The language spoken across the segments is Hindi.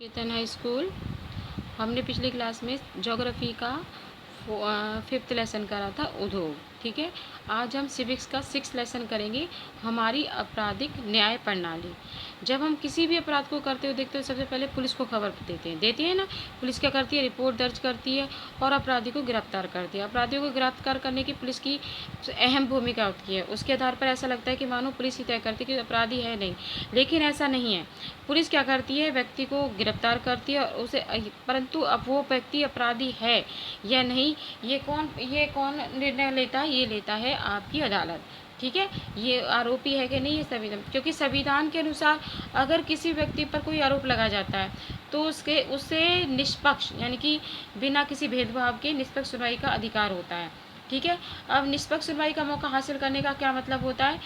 Ketan high school. हमने पिछली क्लास में ज्योग्राफी का 5th लेसन करा था उद्योग। ठीक है, आज हम सिविक्स का 6th लेसन करेंगे, हमारी आपराधिक न्याय प्रणाली। जब हम किसी भी अपराध को करते हुए देखते हो, सबसे पहले पुलिस को खबर देती है ना। पुलिस क्या करती है? रिपोर्ट दर्ज करती है और अपराधी को गिरफ्तार करती है। अपराधियों को गिरफ्तार करने की पुलिस की अहम भूमिका होती है। उसके आधार पर ऐसा लगता है कि मानो पुलिस ही तय करती है कि अपराधी है नहीं, लेकिन ऐसा नहीं है। पुलिस क्या करती है? व्यक्ति को गिरफ्तार करती है और उसे, परंतु अब वो व्यक्ति अपराधी है या नहीं, ये कौन निर्णय लेता है? ये लेता है आपकी अदालत। ठीक है, ये आरोपी है कि नहीं, ये संविधान, क्योंकि संविधान के अनुसार अगर किसी व्यक्ति पर कोई आरोप लगा जाता है तो उससे निष्पक्ष, यानी कि बिना किसी भेदभाव के निष्पक्ष सुनवाई का अधिकार होता है। ठीक है, अब निष्पक्ष सुनवाई का मौका हासिल करने का क्या मतलब होता है?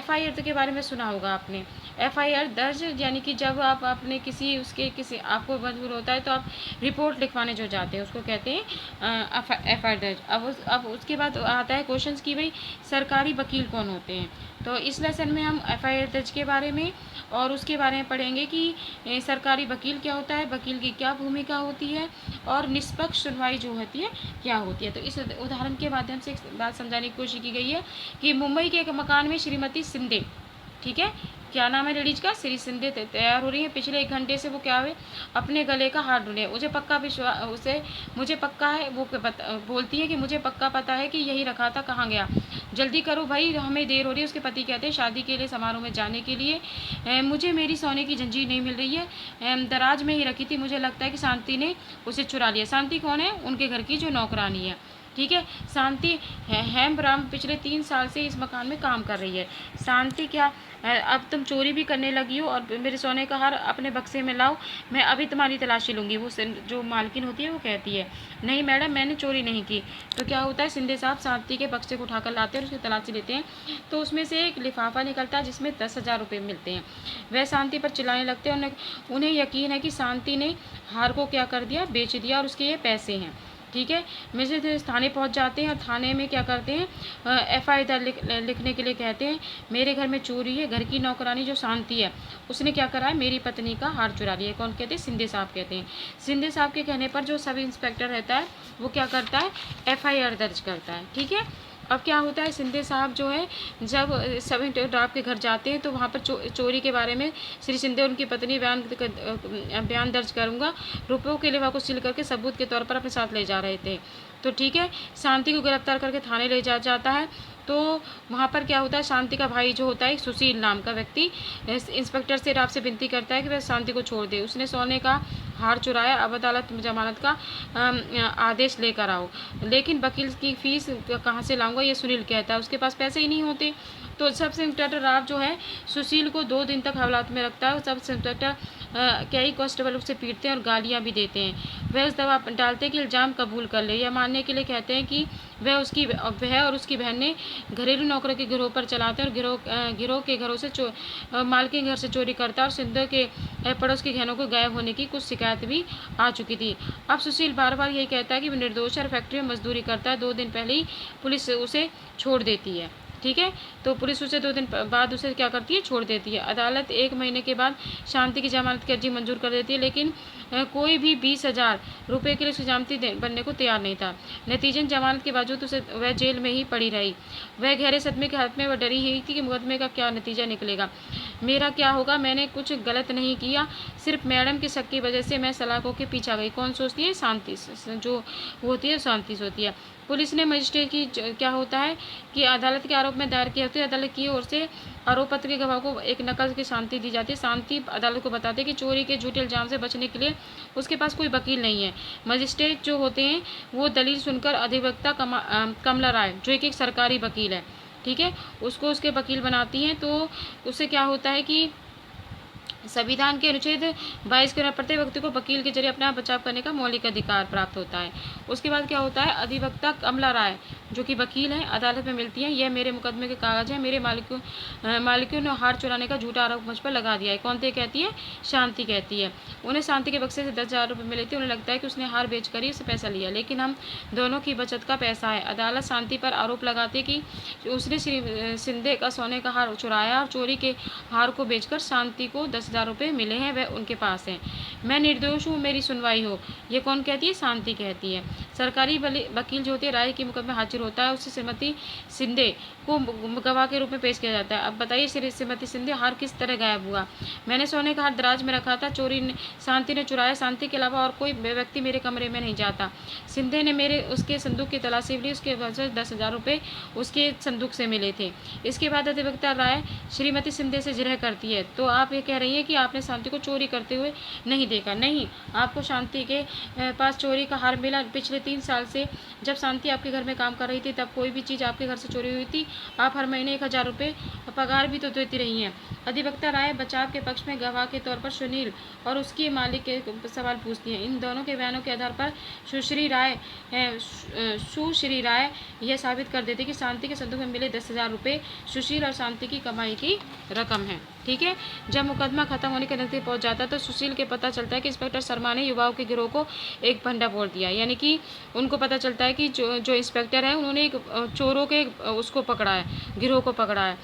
FIR के बारे में सुना होगा आपने। FIR दर्ज, यानी कि जब आप अपने किसी आपको मजबूर होता है तो आप रिपोर्ट लिखवाने जो जाते हैं उसको कहते हैं FIR दर्ज। अब उसके बाद आता है क्वेश्चंस की भाई सरकारी वकील कौन होते हैं। तो इस लेसन में हम FIR दर्ज के बारे में और उसके बारे में पढ़ेंगे कि सरकारी वकील क्या होता है, वकील की क्या भूमिका होती है और निष्पक्ष सुनवाई जो होती है क्या होती है। तो इस उदाहरण के माध्यम से एक बात समझाने की कोशिश की गई है कि मुंबई के एक मकान में श्रीमती सिंधे, ठीक है, क्या नाम है लेडीज का? श्री सिंधे तैयार हो रही है। पिछले 1 घंटे से वो क्या हुए? अपने गले का हार ढूंढे। मुझे पक्का है, वो बोलती है कि मुझे पक्का पता है कि यही रखा था, कहाँ गया? जल्दी करो भाई, हमें देर हो रही है। उसके पति कहते हैं शादी के लिए समारोह में जाने के लिए मुझे मेरी सोने की जंजीर नहीं मिल रही है, दराज में ही रखी थी, मुझे लगता है कि शांति ने उसे चुरा लिया। शांति कौन है? उनके घर की जो नौकरानी है। ठीक है, शांति हेमब्रह्म पिछले 3 साल से इस मकान में काम कर रही है। शांति क्या, अब तुम चोरी भी करने लगी हो और मेरे सोने का हार अपने बक्से में लाओ, मैं अभी तुम्हारी तलाशी लूँगी। वो जो मालकिन होती है वो कहती है नहीं मैडम, मैंने चोरी नहीं की। तो क्या होता है? सिंधे साहब शांति के बक्से को उठाकर लाते हैं और उसकी तलाशी लेते हैं। तो उसमें से एक लिफाफा निकलता है जिसमें 10,000 रुपये मिलते हैं। वह शांति पर चिल्लाने लगते हैं। उन्हें यकीन है कि शांति ने हार को क्या कर दिया? बेच दिया और उसके ये पैसे हैं। ठीक है, मिसेज थाने पहुंच जाते हैं और थाने में क्या करते हैं? FIR लिखने के लिए कहते हैं मेरे घर में चोरी है। घर की नौकरानी जो शांति है उसने क्या करा है? मेरी पत्नी का हार चुरा लिया। कौन कहते हैं? सिंधे साहब कहते हैं। सिंधे साहब के कहने पर जो सब इंस्पेक्टर रहता है वो क्या करता है? FIR दर्ज करता है। ठीक है, अब क्या होता है? सिंधे साहब जो है जब सब इंस्पेक्टर आपके घर जाते हैं तो वहाँ पर चोरी के बारे में श्री सिंधे उनकी पत्नी बयान दर्ज करूँगा, रुपयों के लिए को सील करके सबूत के तौर पर अपने साथ ले जा रहे थे। तो ठीक है, शांति को गिरफ्तार करके थाने ले जाता है। तो वहाँ पर क्या होता है? शांति का भाई जो होता है सुशील नाम का व्यक्ति इंस्पेक्टर से आपसे विनती करता है कि वह शांति को छोड़ दे, उसने सोने का हार चुराया, अब अदालत जमानत का आदेश लेकर आओ। लेकिन वकील की फीस कहाँ से लाऊंगा? ये सुनील कहता है, उसके पास पैसे ही नहीं होते। तो सब इंस्पेक्टर राव जो है सुशील को 2 दिन तक हवालात में रखता है। सब इंस्पेक्टर कई कांस्टेबल उससे पीटते हैं और गालियाँ भी देते हैं। वह उस दबाव डालते हैं कि इल्ज़ाम कबूल कर ले, या मानने के लिए कहते हैं कि वह और उसकी बहन ने घरेलू नौकरों के गिरोह पर चलाते हैं और गिरोह के घरों से माल के घर से चोरी करता है। और सिंधु के पड़ोस के गहनों को गायब होने की कुछ शिकायत भी आ चुकी थी। अब सुशील बार बार यही कहता है कि वह निर्दोष है और फैक्ट्री में मजदूरी करता है। 2 दिन पहले ही पुलिस उसे छोड़ देती है। ठीक है, तो पुलिस उसे 2 दिन बाद उसे क्या करती है? छोड़ देती है। अदालत 1 महीने के बाद शांति की जमानत की अर्जी मंजूर कर देती है, लेकिन कोई भी 20,000 रुपये के लिए उसकी जमानती बनने को तैयार नहीं था। नतीजन जमानत के बावजूद वह जेल में ही पड़ी रही। वह गहरे सदमे के हाथ में वह डरी ही थी कि मुकदमे का क्या नतीजा निकलेगा, मेरा क्या होगा? मैंने कुछ गलत नहीं किया, सिर्फ मैडम के शक की वजह से मैं सलाखों के पीछे गई। कौन सोचती है? शांति जो होती है, शांति सोचती है। पुलिस ने मजिस्ट्रेट की क्या होता है कि अदालत के आरोप में दायर किए होते हैं। अदालत की ओर से आरोप पत्र के गवाह को एक नकल की शांति दी जाती है। शांति अदालत को बताते हैं कि चोरी के झूठे इल्जाम से बचने के लिए उसके पास कोई वकील नहीं है। मजिस्ट्रेट जो होते हैं वो दलील सुनकर अधिवक्ता कमला राय जो एक सरकारी वकील है, ठीक है, उसको उसके वकील बनाती हैं। तो उससे क्या होता है कि संविधान के अनुच्छेद 22 के अनुसार प्रत्येक व्यक्ति को वकील के जरिए अपना बचाव करने का मौलिक अधिकार प्राप्त होता है। उसके बाद क्या होता है, अधिवक्ता कमला राय जो कि वकील हैं अदालत में मिलती हैं। यह मेरे मुकदमे के कागज हैं, मेरे मालिकों ने हार चुराने का झूठा आरोप मुझ पर लगा दिया है। कौन थे कहती है, शांति कहती है। उन्हें शांति के बक्से से 10,000 रुपये मिले थे। उन्हें लगता है कि उसने हार बेचकर ही उससे पैसा लिया, लेकिन हम दोनों की बचत का पैसा है। अदालत शांति पर आरोप लगाती कि उसने श्री सिंधे का सोने का हार चुराया और चोरी के हार को बेचकर शांति को 10,000 रुपये मिले हैं, वह उनके पास हैं। मैं निर्दोष हूँ, मेरी सुनवाई हो। ये कौन कहती है, शांति कहती है। सरकारी वकील जो होते हैं राय के मुकदमे हाजिर होता है, उससे श्रीमती सिंधे को गवाह के रूप में पेश किया जाता है। अब बताइए श्रीमती सिंधे हार किस तरह गायब हुआ। मैंने सोने का हार दराज में रखा था, शांति ने चुराया। शांति के अलावा और कोई व्यक्ति मेरे कमरे में नहीं जाता। सिंधे ने उसके संदूक की तलाशी ली, उसके वजह 10,000 रुपये उसके संदूक से मिले थे। इसके बाद अधिवक्ता राय श्रीमती सिंधे से जिरह करती है। तो आप ये कह रही हैं कि आपने शांति को चोरी करते हुए नहीं देखा। नहीं, आपको शांति के पास चोरी का हार मिला। पिछले 3 साल से जब शांति आपके घर में काम कर रही थी, तब कोई भी चीज़ आपके घर से चोरी हुई थी, आप हर महीने 1,000 रुपये पगार भी तो देती रही हैं। अधिवक्ता राय बचाव के पक्ष में गवाह के तौर पर सुनील और उसके मालिक के सवाल पूछती हैं। इन दोनों के बयानों के आधार पर सुश्री राय यह साबित कर देती कि शांति के संदूक में मिले 10,000 रुपये सुशील और शांति की कमाई की रकम है। ठीक है। जब मुकदमा खत्म होने के नजदीक पहुंच जाता है तो सुशील के पता चलता है कि इंस्पेक्टर शर्मा ने युवाओं के गिरोह को एक फंडा फोड़ दिया। यानी कि उनको पता चलता है कि जो इंस्पेक्टर है उन्होंने एक चोरों के उसको पकड़ा है, गिरोह को पकड़ा है।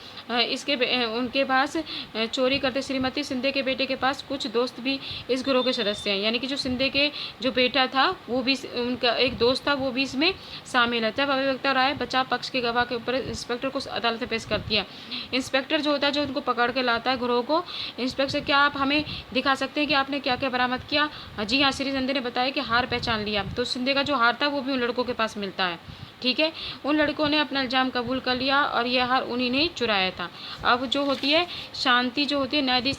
उनके पास चोरी करते श्रीमती सिंधे के बेटे के पास कुछ दोस्त भी इस गिरोह के सदस्य हैं। यानी कि जो सिंधे के जो बेटा था वो भी, उनका एक दोस्त था, वो भी इसमें शामिल है। तब अधिवक्ता राय बचाव पक्ष के गवाह के ऊपर इंस्पेक्टर को अदालत में पेश करती है। इंस्पेक्टर जो होता है, जो उनको पकड़ के लाता है गिरोह को, इंस्पेक्टर क्या आप हमें दिखा सकते हैं कि आपने क्या क्या बरामद किया। जी हाँ, श्री सिंधे ने बताया कि हार पहचान लिया। तो सिंधे का जो हार था वो भी उन लड़कों के पास मिलता है। ठीक है। उन लड़कों ने अपना इल्जाम कबूल कर लिया और यह हार उन्हीं ने चुराया था। अब जो होती है शांति, जो होती है न्यायाधीश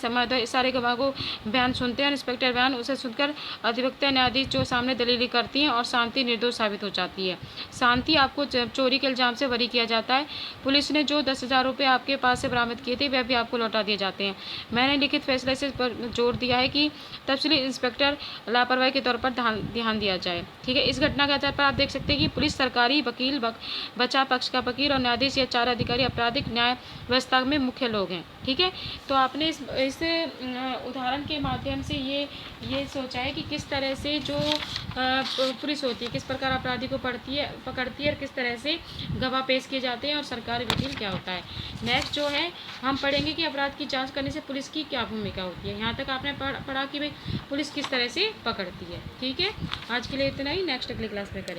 सारे गवाह को बयान सुनते हैं, इंस्पेक्टर बयान, उसे सुनकर अधिवक्ता न्यायाधीश जो सामने दलीलें करती हैं और शांति निर्दोष साबित हो जाती है। शांति आपको चोरी के इल्जाम से बरी किया जाता है। पुलिस ने जो 10,000 रुपये आपके पास से बरामद किए थे वह भी आपको लौटा दिए जाते हैं। मैंने लिखित फैसले से जोर दिया है कि तफसीली इंस्पेक्टर लापरवाही के तौर पर ध्यान दिया जाए। ठीक है। इस घटना के आधार पर आप देख सकते हैं कि पुलिस, सरकारी वकील, बचाव पक्ष का वकील और न्यायाधीश, ये 4 अधिकारी आपराधिक न्याय व्यवस्था में मुख्य लोग हैं। ठीक है। तो आपने इस उदाहरण के माध्यम से ये सोचा है कि किस तरह से जो पुलिस होती है किस प्रकार अपराधी को पकड़ती है और किस तरह से गवाह पेश किए जाते हैं और सरकारी वकील क्या होता है। नेक्स्ट जो है हम पढ़ेंगे कि अपराध की जांच करने से पुलिस की क्या भूमिका होती है। यहाँ तक आपने पढ़ा कि भाई पुलिस किस तरह से पकड़ती है। ठीक है। आज के लिए इतना ही, नेक्स्ट अगली क्लास में करेंगे।